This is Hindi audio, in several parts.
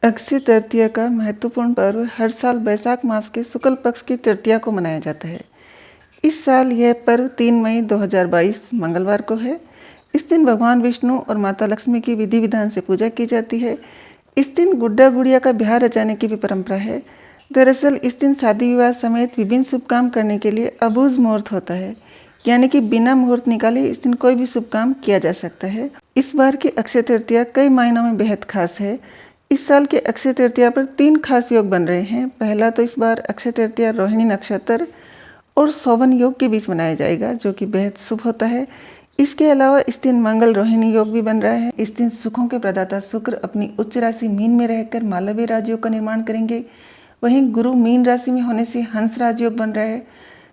अक्षय तृतीया का महत्वपूर्ण पर्व हर साल वैशाख मास के शुक्ल पक्ष की तृतीया को मनाया जाता है। इस साल यह पर्व 3 मई 2022 मंगलवार को है। इस दिन भगवान विष्णु और माता लक्ष्मी की विधि विधान से पूजा की जाती है। इस दिन गुड्डा गुड़िया का ब्याह रचाने की भी परंपरा है। दरअसल इस दिन शादी विवाह समेत विभिन्न शुभ काम करने के लिए अबूझ मुहूर्त होता है, यानी कि बिना मुहूर्त निकाले इस दिन कोई भी शुभ काम किया जा सकता है। इस बार की अक्षय तृतीया कई मायनों में बेहद खास है। इस साल के अक्षय तृतीया पर 3 खास योग बन रहे हैं। पहला तो इस बार अक्षय तृतीया रोहिणी नक्षत्र और शोभन योग के बीच मनाया जाएगा, जो कि बेहद शुभ होता है। इसके अलावा इस दिन मंगल रोहिणी योग भी बन रहा है। इस दिन सुखों के प्रदाता शुक्र अपनी उच्च राशि मीन में रहकर मालवीय राजयोग का निर्माण करेंगे। वहीं गुरु मीन राशि में होने से हंस राजयोग बन रहा है।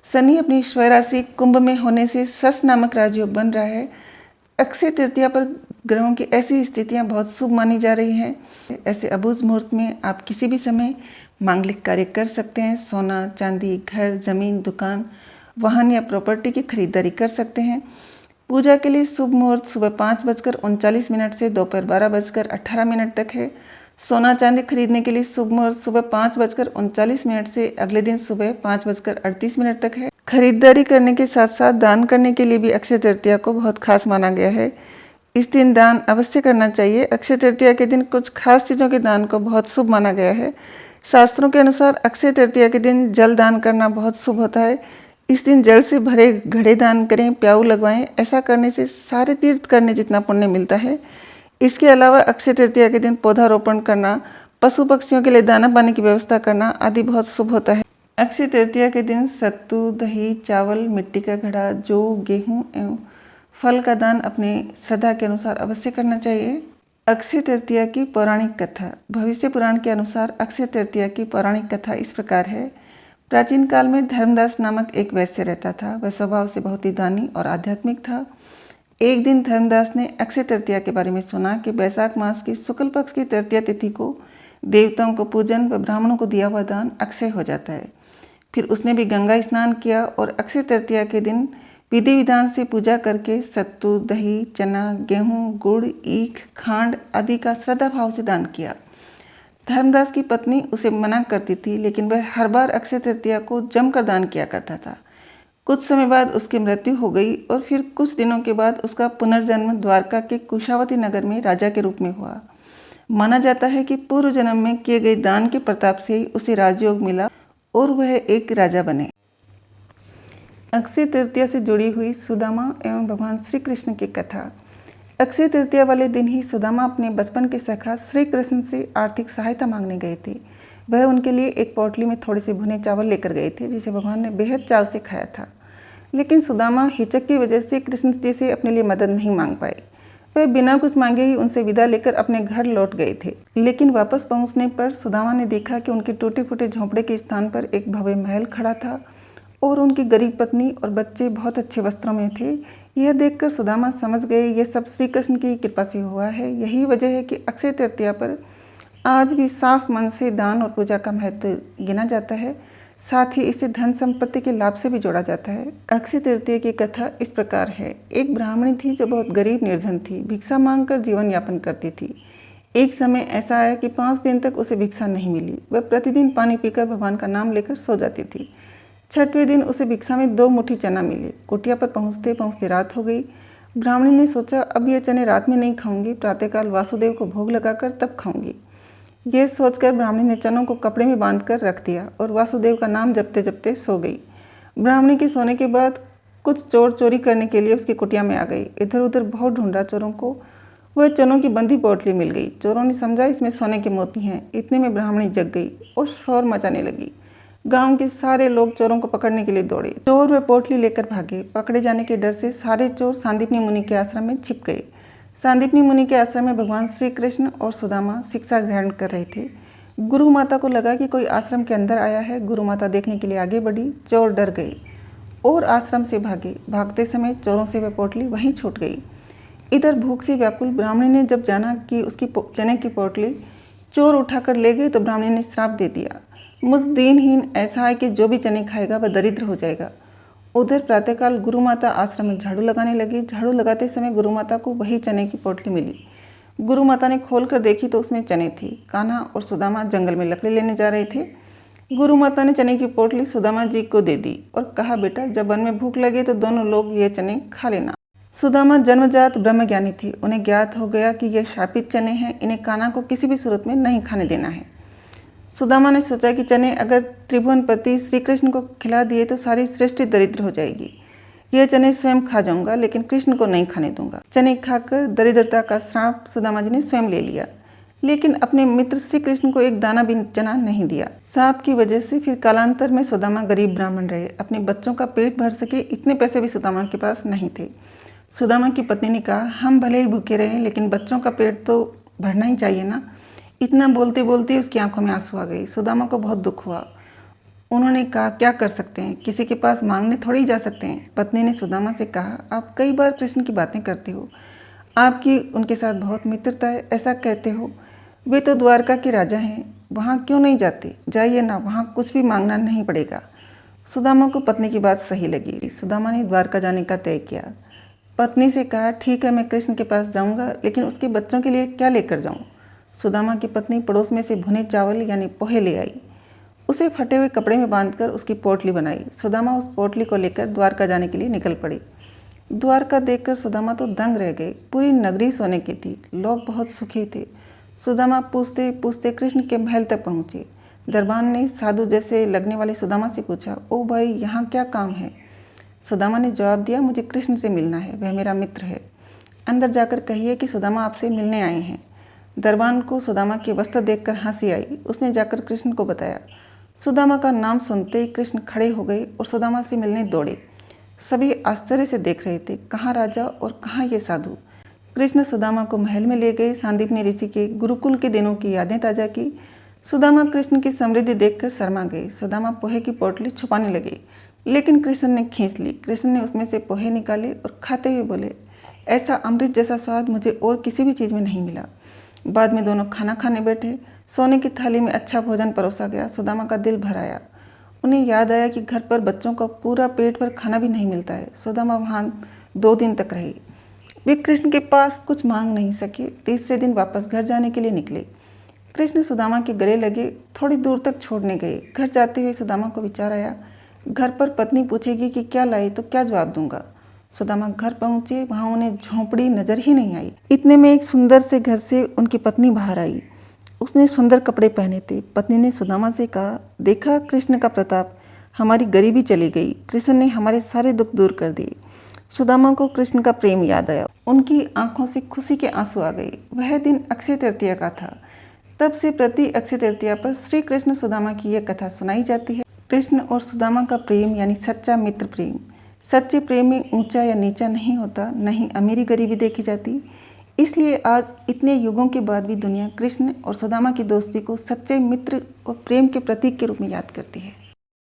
शनि अपनी स्वय राशि कुंभ में होने से सस नामक राजयोग बन रहा है। अक्षय तृतीया पर ग्रहों की ऐसी स्थितियां बहुत शुभ मानी जा रही हैं। ऐसे अबूझ मुहूर्त में आप किसी भी समय मांगलिक कार्य कर सकते हैं। सोना, चांदी, घर, जमीन, दुकान, वाहन या प्रॉपर्टी की खरीदारी कर सकते हैं। पूजा के लिए शुभ मुहूर्त सुबह 5:39 से दोपहर 12:18 तक है। सोना चांदी खरीदने के लिए शुभ मुहूर्त सुबह 5:39 से अगले दिन सुबह 5:38 तक है। खरीदारी करने के साथ साथ दान करने के लिए भी अक्षय तृतीया को बहुत खास माना गया है। इस दिन दान अवश्य करना चाहिए। अक्षय तृतीया के दिन कुछ खास चीज़ों के दान को बहुत शुभ माना गया है। शास्त्रों के अनुसार अक्षय तृतीया के दिन जल दान करना बहुत शुभ होता है। इस दिन जल से भरे घड़े दान करें, प्याऊ लगवाएं। ऐसा करने से सारे तीर्थ करने जितना पुण्य मिलता है। इसके अलावा अक्षय तृतीया के दिन पौधारोपण करना, पशु पक्षियों के लिए दाना पानी की व्यवस्था करना आदि बहुत शुभ होता है। अक्षय तृतीया के दिन सत्तू, दही, चावल, मिट्टी का घड़ा, जौ, गेहूँ एवं फल का दान अपने श्रद्धा के अनुसार अवश्य करना चाहिए। अक्षय तृतीया की पौराणिक कथा। भविष्य पुराण के अनुसार अक्षय तृतीया की पौराणिक कथा इस प्रकार है। प्राचीन काल में धर्मदास नामक एक वैश्य रहता था। वह स्वभाव से बहुत ही दानी और आध्यात्मिक था। एक दिन धर्मदास ने अक्षय तृतीया के बारे में सुना कि वैशाख मास की शुक्ल पक्ष की तृतीया तिथि को देवताओं को पूजन व ब्राह्मणों को दिया हुआ दान अक्षय हो जाता है। फिर उसने भी गंगा स्नान किया और अक्षय तृतीया के दिन विधि विधान से पूजा करके सत्तू, दही, चना, गेहूँ, गुड़, ईख, खांड आदि का श्रद्धा भाव से दान किया। धर्मदास की पत्नी उसे मना करती थी, लेकिन वह हर बार अक्षय तृतीया को जमकर दान किया करता था। कुछ समय बाद उसकी मृत्यु हो गई और फिर कुछ दिनों के बाद उसका पुनर्जन्म द्वारका के कुशावती नगर में राजा के रूप में हुआ। माना जाता है कि पूर्व जन्म में किए गए दान के प्रताप से ही उसे राजयोग मिला और वह एक राजा बने। अक्षय तृतीया से जुड़ी हुई सुदामा एवं भगवान श्री कृष्ण की कथा। अक्षय तृतीया वाले दिन ही सुदामा अपने बचपन के सखा श्री कृष्ण से आर्थिक सहायता मांगने गए थे। वह उनके लिए एक पोटली में थोड़े से भुने चावल लेकर गए थे, जिसे भगवान ने बेहद चाव से खाया था। लेकिन सुदामा हिचक की वजह से कृष्ण जी से अपने लिए मदद नहीं मांग पाए। वह बिना कुछ मांगे ही उनसे विदा लेकर अपने घर लौट गए थे। लेकिन वापस पहुंचने पर सुदामा ने देखा कि उनके टूटे फूटे झोंपड़े के स्थान पर एक भव्य महल खड़ा था और उनकी गरीब पत्नी और बच्चे बहुत अच्छे वस्त्रों में थे। यह देखकर सुदामा समझ गए यह सब श्री कृष्ण की कृपा से हुआ है। यही वजह है कि अक्षय तृतीया पर आज भी साफ मन से दान और पूजा का महत्व गिना जाता है। साथ ही इसे धन संपत्ति के लाभ से भी जोड़ा जाता है। अक्षय तृतीया की कथा इस प्रकार है। एक ब्राह्मणी थी जो बहुत गरीब निर्धन थी। भिक्षा मांगकर जीवन यापन करती थी। एक समय ऐसा आया कि 5 दिन तक उसे भिक्षा नहीं मिली। वह प्रतिदिन पानी पीकर भगवान का नाम लेकर सो जाती थी। 6वें दिन उसे भिक्षा में 2 मुट्ठी चना मिले। कुटिया पर पहुँचते पहुँचते रात हो गई। ब्राह्मणी ने सोचा अब ये चने रात में नहीं खाऊंगी, प्रातःकाल वासुदेव को भोग लगाकर तब खाऊंगी। यह सोचकर ब्राह्मणी ने चनों को कपड़े में बांधकर रख दिया और वासुदेव का नाम जपते जपते सो गई। ब्राह्मणी के सोने के बाद कुछ चोर चोरी करने के लिए उसकी कुटिया में आ गई। इधर उधर बहुत ढूंढा चोरों को। वह चनों की बंधी पोटली मिल गई। चोरों ने समझा इसमें सोने के मोती हैं। इतने में ब्राह्मणी जग गई और शोर मचाने लगी। गांव के सारे लोग चोरों को पकड़ने के लिए दौड़े। चोर व पोटली लेकर भागे। पकड़े जाने के डर से सारे चोर सांदीपनी मुनि के आश्रम में छिप गए। सांदीपनी मुनि के आश्रम में भगवान श्री कृष्ण और सुदामा शिक्षा ग्रहण कर रहे थे। गुरु माता को लगा कि कोई आश्रम के अंदर आया है। गुरु माता देखने के लिए आगे बढ़ी। चोर डर गए और आश्रम से भागे। भागते समय चोरों से वह पोटली वहीं छूट गई। इधर भूख से व्याकुल ब्राह्मणी ने जब जाना कि उसकी चने की पोटली चोर उठाकर ले गए तो ब्राह्मणी ने श्राप दे दिया, मुझ दीनहीन ऐसा है कि जो भी चने खाएगा वह दरिद्र हो जाएगा। उधर प्रातःकाल गुरु माता आश्रम में झाड़ू लगाने लगी। झाड़ू लगाते समय गुरु माता को वही चने की पोटली मिली। गुरु माता ने खोल कर देखी तो उसमें चने थी। कान्हा और सुदामा जंगल में लकड़ी लेने जा रहे थे। गुरु माता ने चने की पोटली सुदामा जी को दे दी और कहा, बेटा जब वन में भूख लगे तो दोनों लोग ये चने खा लेना। सुदामा जन्मजात ब्रह्मज्ञानी थे। उन्हें ज्ञात हो गया कि ये शापित चने हैं, इन्हें कान्हा को किसी भी सूरत में नहीं खाने देना है। सुदामा ने सोचा कि चने अगर त्रिभुवनपति श्री कृष्ण को खिला दिए तो सारी सृष्टि दरिद्र हो जाएगी। ये चने स्वयं खा जाऊंगा, लेकिन कृष्ण को नहीं खाने दूंगा। चने खाकर दरिद्रता का श्राप सुदामा जी ने स्वयं ले लिया, लेकिन अपने मित्र श्री कृष्ण को एक दाना भी चना नहीं दिया। सांप की वजह से फिर कालांतर में सुदामा गरीब ब्राह्मण रहे। अपने बच्चों का पेट भर सके इतने पैसे भी सुदामा के पास नहीं थे। सुदामा की पत्नी ने कहा, हम भले ही भूखे रहे लेकिन बच्चों का पेट तो भरना ही चाहिए ना। इतना बोलते बोलते उसकी आंखों में आंसू आ गए। सुदामा को बहुत दुख हुआ। उन्होंने कहा, क्या कर सकते हैं, किसी के पास मांगने थोड़ी ही जा सकते हैं। पत्नी ने सुदामा से कहा, आप कई बार कृष्ण की बातें करते हो, आपकी उनके साथ बहुत मित्रता है, ऐसा कहते हो। वे तो द्वारका के राजा हैं, वहाँ क्यों नहीं जाते? जाइए ना, वहाँ कुछ भी मांगना नहीं पड़ेगा। सुदामा को पत्नी की बात सही लगी। सुदामा ने द्वारका जाने का तय किया। पत्नी से कहा, ठीक है, मैं कृष्ण के पास जाऊँगा, लेकिन उसके बच्चों के लिए क्या लेकर जाऊँ? सुदामा की पत्नी पड़ोस में से भुने चावल यानी पोहे ले आई। उसे फटे हुए कपड़े में बांधकर उसकी पोटली बनाई। सुदामा उस पोटली को लेकर द्वारका जाने के लिए निकल पड़ी। द्वारका देखकर सुदामा तो दंग रह गए। पूरी नगरी सोने की थी, लोग बहुत सुखी थे। सुदामा पूछते पूछते कृष्ण के महल तक पहुँचे। दरबान ने साधु जैसे लगने वाले सुदामा से पूछा, ओ भाई, यहाँ क्या काम है? सुदामा ने जवाब दिया, मुझे कृष्ण से मिलना है, वह मेरा मित्र है। अंदर जाकर कहिए कि सुदामा आपसे मिलने आए हैं। दरबान को सुदामा के वस्त्र देखकर हंसी आई। उसने जाकर कृष्ण को बताया। सुदामा का नाम सुनते ही कृष्ण खड़े हो गए और सुदामा से मिलने दौड़े। सभी आश्चर्य से देख रहे थे, कहाँ राजा और कहाँ ये साधु। कृष्ण सुदामा को महल में ले गए। सांदीपनी ऋषि के गुरुकुल के दिनों की यादें ताजा की। सुदामा कृष्ण की समृद्धि देखकर शर्मा गए। सुदामा पोहे की पोटली छुपाने लगे, लेकिन कृष्ण ने खींच ली। कृष्ण ने उसमें से पोहे निकाले और खाते हुए बोले, ऐसा अमृत जैसा स्वाद मुझे और किसी भी चीज़ में नहीं मिला। बाद में दोनों खाना खाने बैठे। सोने की थाली में अच्छा भोजन परोसा गया। सुदामा का दिल भर आया। उन्हें याद आया कि घर पर बच्चों को पूरा पेट भर खाना भी नहीं मिलता है। सुदामा वहाँ 2 दिन तक रहे। वे कृष्ण के पास कुछ मांग नहीं सके। तीसरे दिन वापस घर जाने के लिए निकले। कृष्ण सुदामा के गले लगे, थोड़ी दूर तक छोड़ने गए। घर जाते हुए सुदामा को विचार आया, घर पर पत्नी पूछेगी कि क्या लाई तो क्या जवाब दूंगा। सुदामा घर पहुंचे, वहां उन्हें झोंपड़ी नजर ही नहीं आई। इतने में एक सुंदर से घर से उनकी पत्नी बाहर आई। उसने सुंदर कपड़े पहने थे। पत्नी ने सुदामा से कहा, देखा कृष्ण का प्रताप, हमारी गरीबी चली गई। कृष्ण ने हमारे सारे दुख दूर कर दिए। सुदामा को कृष्ण का प्रेम याद आया। उनकी आंखों से खुशी के आंसू आ गए। वह दिन अक्षय तृतीया का था। तब से प्रति अक्षय तृतीया पर श्री कृष्ण सुदामा की यह कथा सुनाई जाती है। कृष्ण और सुदामा का प्रेम यानी सच्चा मित्र प्रेम। सच्चे प्रेम में ऊंचा या नीचा नहीं होता, न ही अमीरी गरीबी देखी जाती। इसलिए आज इतने युगों के बाद भी दुनिया कृष्ण और सुदामा की दोस्ती को सच्चे मित्र और प्रेम के प्रतीक के रूप में याद करती है।